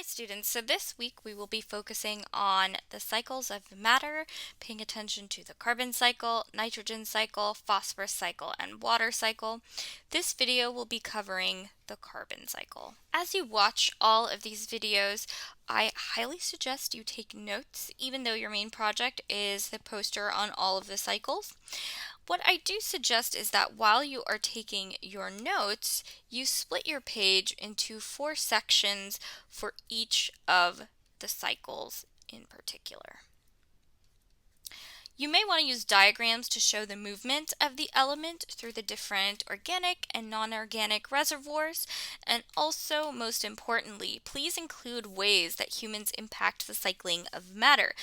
Hi students, so this week we will be focusing on the cycles of matter, paying attention to the carbon cycle, nitrogen cycle, phosphorus cycle, and water cycle. This video will be covering the carbon cycle. As you watch all of these videos, I highly suggest you take notes, even though your main project is the poster on all of the cycles. What I do suggest is that while you are taking your notes, you split your page into 4 sections for each of the cycles in particular. You may want to use diagrams to show the movement of the element through the different organic and non-organic reservoirs, and also, most importantly, please include ways that humans impact the cycling of matter.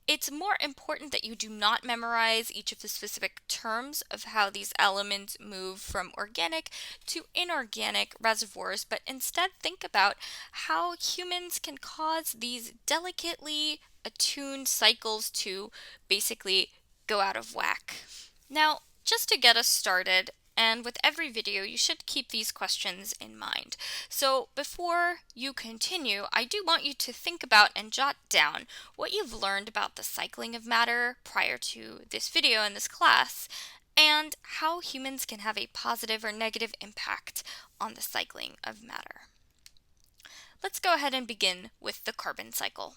It's more important that you do not memorize each of the specific terms of how these elements move from organic to inorganic reservoirs, but instead think about how humans can cause these delicately attuned cycles to basically go out of whack. Now, just to get us started, and with every video, you should keep these questions in mind. So before you continue, I do want you to think about and jot down what you've learned about the cycling of matter prior to this video and this class, and how humans can have a positive or negative impact on the cycling of matter. Let's go ahead and begin with the carbon cycle.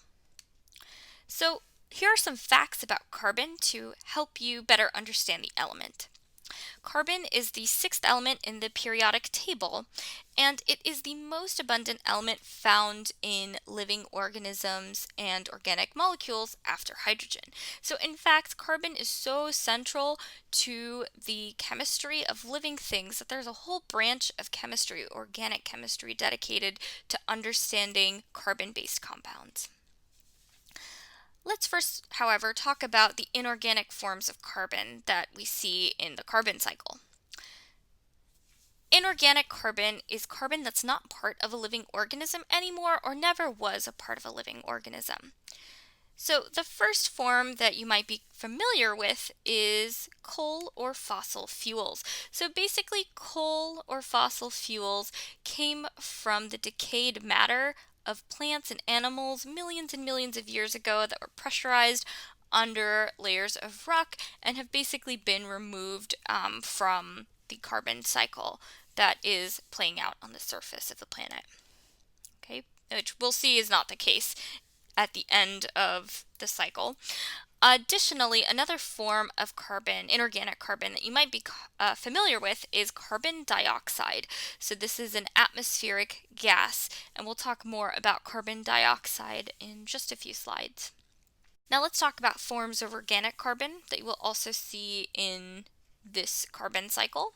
So here are some facts about carbon to help you better understand the element. Carbon is the 6th element in the periodic table, and it is the most abundant element found in living organisms and organic molecules after hydrogen. So in fact, carbon is so central to the chemistry of living things that there's a whole branch of chemistry, organic chemistry, dedicated to understanding carbon-based compounds. Let's first, however, talk about the inorganic forms of carbon that we see in the carbon cycle. Inorganic carbon is carbon that's not part of a living organism anymore or never was a part of a living organism. So the first form that you might be familiar with is coal or fossil fuels. So basically, coal or fossil fuels came from the decayed matter of plants and animals millions and millions of years ago that were pressurized under layers of rock and have basically been removed from the carbon cycle that is playing out on the surface of the planet. Okay, which we'll see is not the case at the end of the cycle. Additionally, another form of carbon, inorganic carbon, that you might be familiar with is carbon dioxide. So this is an atmospheric gas, and we'll talk more about carbon dioxide in just a few slides. Now let's talk about forms of organic carbon that you will also see in this carbon cycle.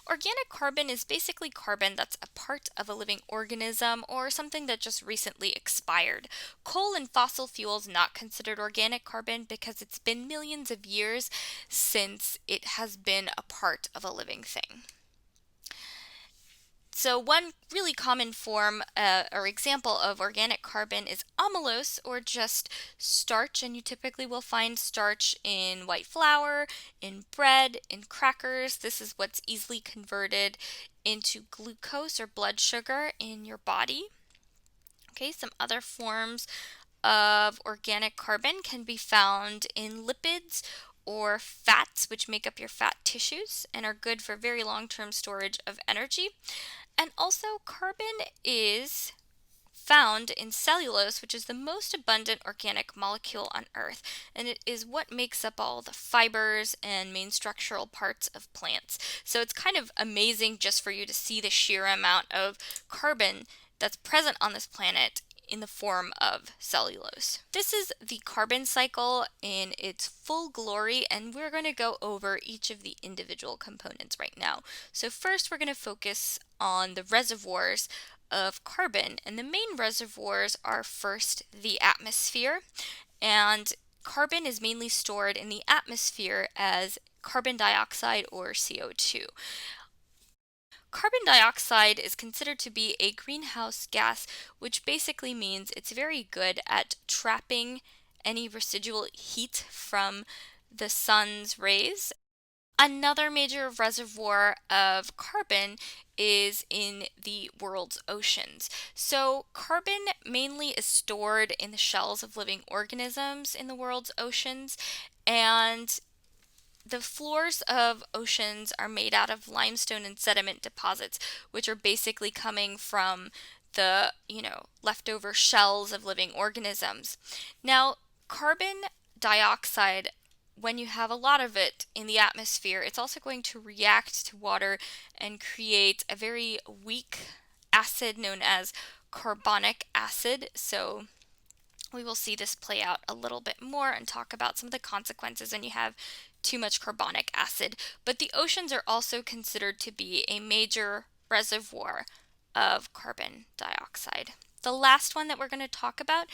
Organic carbon is basically carbon that's a part of a living organism or something that just recently expired. Coal and fossil fuels not considered organic carbon because it's been millions of years since it has been a part of a living thing. So one really common form or example of organic carbon is amylose, or just starch, and you typically will find starch in white flour, in bread, in crackers. This is what's easily converted into glucose or blood sugar in your body. Okay, some other forms of organic carbon can be found in lipids or fats, which make up your fat tissues and are good for very long-term storage of energy. And also, carbon is found in cellulose, which is the most abundant organic molecule on Earth, and it is what makes up all the fibers and main structural parts of plants. So it's kind of amazing just for you to see the sheer amount of carbon that's present on this planet in the form of cellulose. This is the carbon cycle in its full glory, and we're going to go over each of the individual components right now. So first, we're going to focus on the reservoirs of carbon, and the main reservoirs are first the atmosphere, and carbon is mainly stored in the atmosphere as carbon dioxide or CO2. Carbon dioxide is considered to be a greenhouse gas, which basically means it's very good at trapping any residual heat from the sun's rays. Another major reservoir of carbon is in the world's oceans. So, carbon mainly is stored in the shells of living organisms in the world's oceans, and the floors of oceans are made out of limestone and sediment deposits, which are basically coming from the, leftover shells of living organisms. Now, carbon dioxide, when you have a lot of it in the atmosphere, it's also going to react to water and create a very weak acid known as carbonic acid. So, we will see this play out a little bit more and talk about some of the consequences when you have too much carbonic acid. But the oceans are also considered to be a major reservoir of carbon dioxide. The last one that we're going to talk about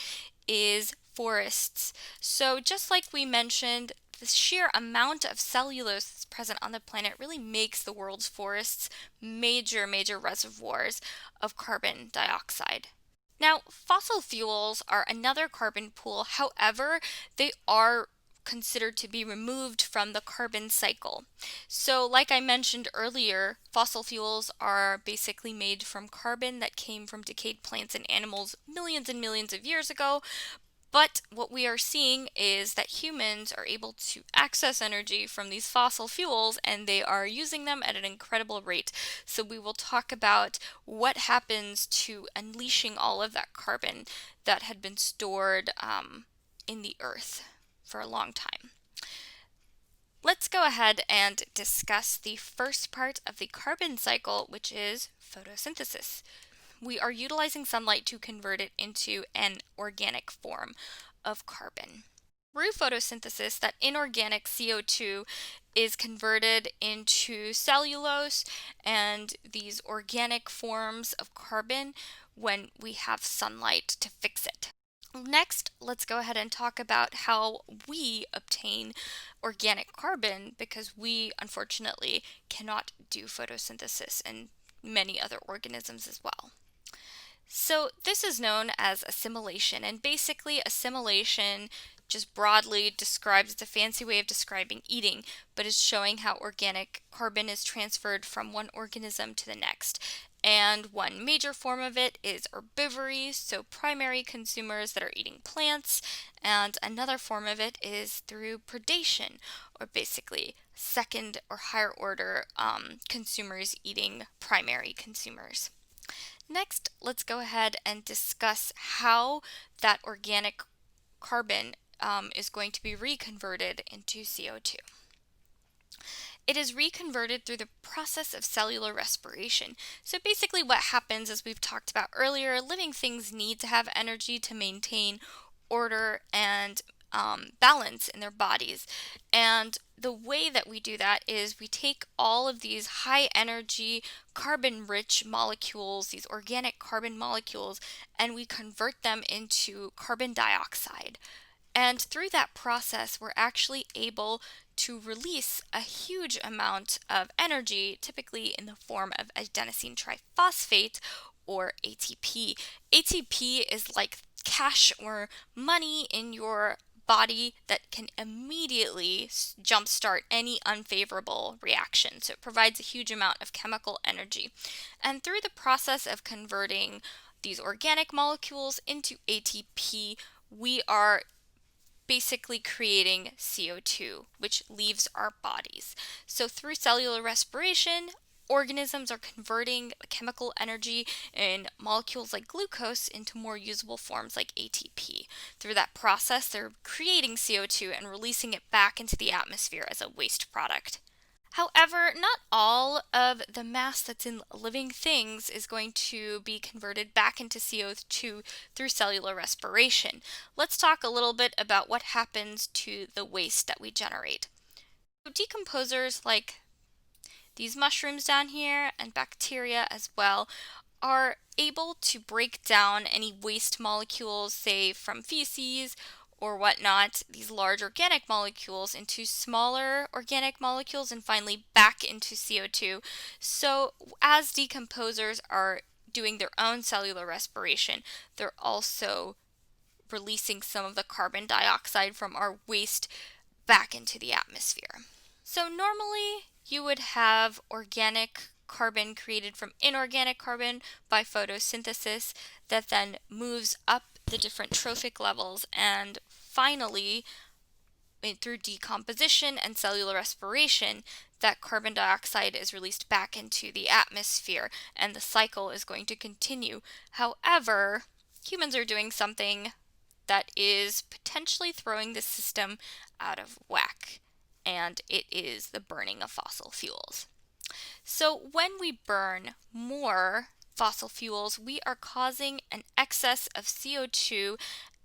is forests. So just like we mentioned, the sheer amount of cellulose that's present on the planet really makes the world's forests major reservoirs of carbon dioxide. Now, fossil fuels are another carbon pool. However, they are considered to be removed from the carbon cycle. So, like I mentioned earlier, fossil fuels are basically made from carbon that came from decayed plants and animals millions and millions of years ago. But what we are seeing is that humans are able to access energy from these fossil fuels and they are using them at an incredible rate. So we will talk about what happens to unleashing all of that carbon that had been stored in the earth for a long time. Let's go ahead and discuss the first part of the carbon cycle, which is photosynthesis. We are utilizing sunlight to convert it into an organic form of carbon. Through photosynthesis, that inorganic CO2 is converted into cellulose and these organic forms of carbon when we have sunlight to fix it. Next, let's go ahead and talk about how we obtain organic carbon because we unfortunately cannot do photosynthesis and many other organisms as well. So this is known as assimilation, and basically assimilation just broadly describes, it's a fancy way of describing eating, but it's showing how organic carbon is transferred from one organism to the next. And one major form of it is herbivory, so primary consumers that are eating plants, and another form of it is through predation, or basically second or higher order consumers eating primary consumers. Next, let's go ahead and discuss how that organic carbon is going to be reconverted into CO2. It is reconverted through the process of cellular respiration. So basically what happens, as we've talked about earlier, living things need to have energy to maintain order and balance in their bodies. And the way that we do that is we take all of these high energy carbon rich molecules, these organic carbon molecules, and we convert them into carbon dioxide. And through that process, we're actually able to release a huge amount of energy, typically in the form of adenosine triphosphate or ATP. ATP is like cash or money in your body that can immediately jumpstart any unfavorable reaction. So it provides a huge amount of chemical energy. And through the process of converting these organic molecules into ATP, we are basically creating CO2, which leaves our bodies. So through cellular respiration, organisms are converting chemical energy in molecules like glucose into more usable forms like ATP. Through that process, they're creating CO2 and releasing it back into the atmosphere as a waste product. However, not all of the mass that's in living things is going to be converted back into CO2 through cellular respiration. Let's talk a little bit about what happens to the waste that we generate. So decomposers like these mushrooms down here and bacteria as well are able to break down any waste molecules, say from feces or whatnot, these large organic molecules into smaller organic molecules and finally back into CO2. So as decomposers are doing their own cellular respiration, they're also releasing some of the carbon dioxide from our waste back into the atmosphere. So normally you would have organic carbon created from inorganic carbon by photosynthesis that then moves up the different trophic levels, and finally through decomposition and cellular respiration, that carbon dioxide is released back into the atmosphere, and the cycle is going to continue. However, humans are doing something that is potentially throwing the system out of whack, and it is the burning of fossil fuels. So when we burn more fossil fuels, we are causing an excess of CO2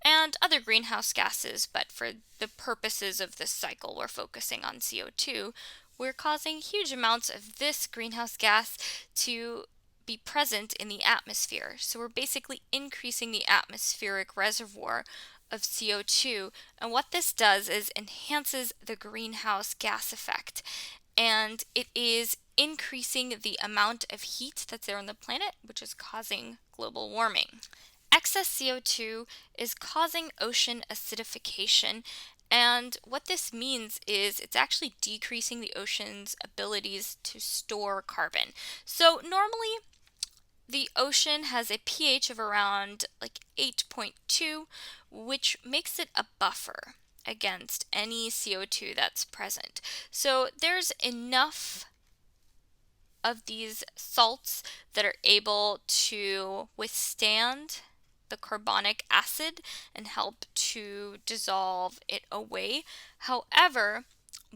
and other greenhouse gases, but for the purposes of this cycle, we're focusing on CO2. We're causing huge amounts of this greenhouse gas to be present in the atmosphere. So we're basically increasing the atmospheric reservoir of CO2. And what this does is enhances the greenhouse gas effect. And it is increasing the amount of heat that's there on the planet, which is causing global warming. Excess CO2 is causing ocean acidification, and what this means is it's actually decreasing the ocean's abilities to store carbon. So normally the ocean has a pH of around like 8.2, which makes it a buffer against any CO2 that's present. So there's enough of these salts that are able to withstand the carbonic acid and help to dissolve it away. However,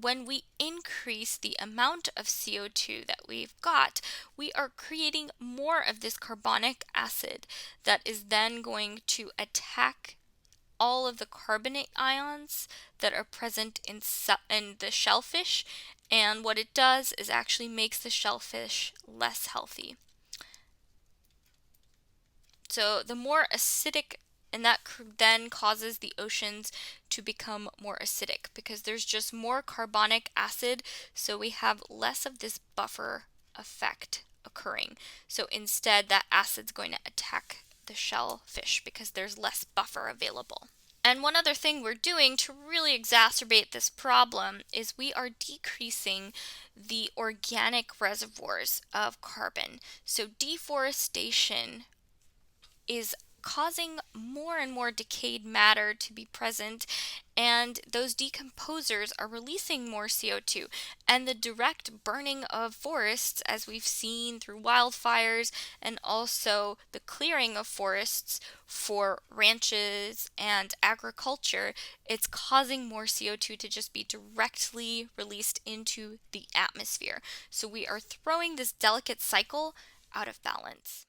when we increase the amount of CO2 that we've got, we are creating more of this carbonic acid that is then going to attack all of the carbonate ions that are present in the shellfish, and what it does is actually makes the shellfish less healthy. So the more acidic, and that then causes the oceans to become more acidic because there's just more carbonic acid, so we have less of this buffer effect occurring. So instead, that acid's going to attack the shellfish because there's less buffer available. And one other thing we're doing to really exacerbate this problem is we are decreasing the organic reservoirs of carbon. So deforestation is causing more and more decayed matter to be present, and those decomposers are releasing more CO2. And the direct burning of forests, as we've seen through wildfires, and also the clearing of forests for ranches and agriculture, it's causing more CO2 to just be directly released into the atmosphere. So we are throwing this delicate cycle out of balance.